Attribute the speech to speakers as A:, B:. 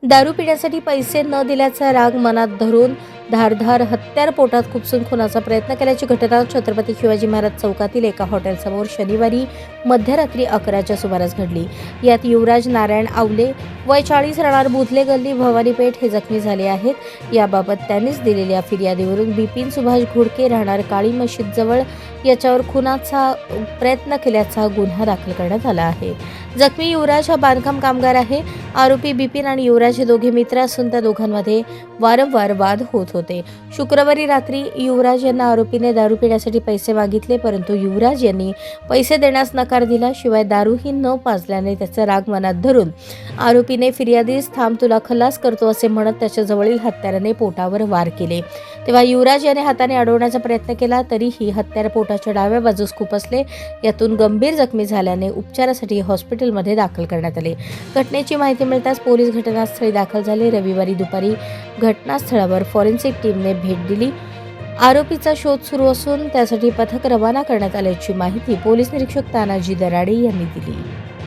A: दारू पिण्यासाठी पैसे न दिल्याचा राग मनात धरून धारदार हत्यार पोटात खुपसून खुनाचा प्रयत्न केल्याची घटना छत्रपती शिवाजी महाराज चौकातील एका हॉटेलसमोर शनिवारी मध्यरात्री 11च्या सुमारास घडली. यात युवराज नारायण आवले वय 40 राहणार बुधले गल्ली भवानीपेठ हे जखमी झाले आहेत. याबाबत त्यांनीच दिलेल्या फिर्यादीवरून बिपिन सुभाष घोडके राहणार काळी मशीद जवळ याच्यावर खुनाचा प्रयत्न केल्याचा गुन्हा दाखल करण्यात आला आहे. जखमी युवराज हा बांधकाम कामगार आहे. आरोपी बिपिन आणि युवराज हे दोघे मित्र असून त्या दोघांमध्ये वारंवार वाद होत होते. शुक्रवारी रात्री युवराज यांना आरोपीने दारू पिण्यासाठी पैसे मागितले, परंतु युवराज यांनी पैसे देण्यास नकार दिला. शिवाय दारूही न पाजल्याने त्याचा राग मनात धरून आरोपीने फिर्यादीस थांब तुला खलास करतो असे म्हणत त्याच्या जवळील हत्याराने पोटावर वार केले. तेव्हा युवराज याने हाताने अडवण्याचा प्रयत्न केला, तरीही हत्यार पोटाच्या डाव्या बाजूस खुपसले. यातून गंभीर जखमी झाल्याने उपचारासाठी हॉस्पिटलमध्ये दाखल करण्यात आले. घटनेची माहिती मिळताच पोलीस घटनास्थळी दाखल झाले. रविवारी दुपारी घटनास्थळावर फॉरेन्सिक टीमने भेट दिली. आरोपीचा शोध सुरू असून त्यासाठी पथक रवाना करण्यात आल्याची माहिती पोलीस निरीक्षक तानाजी दराडे यांनी दिली.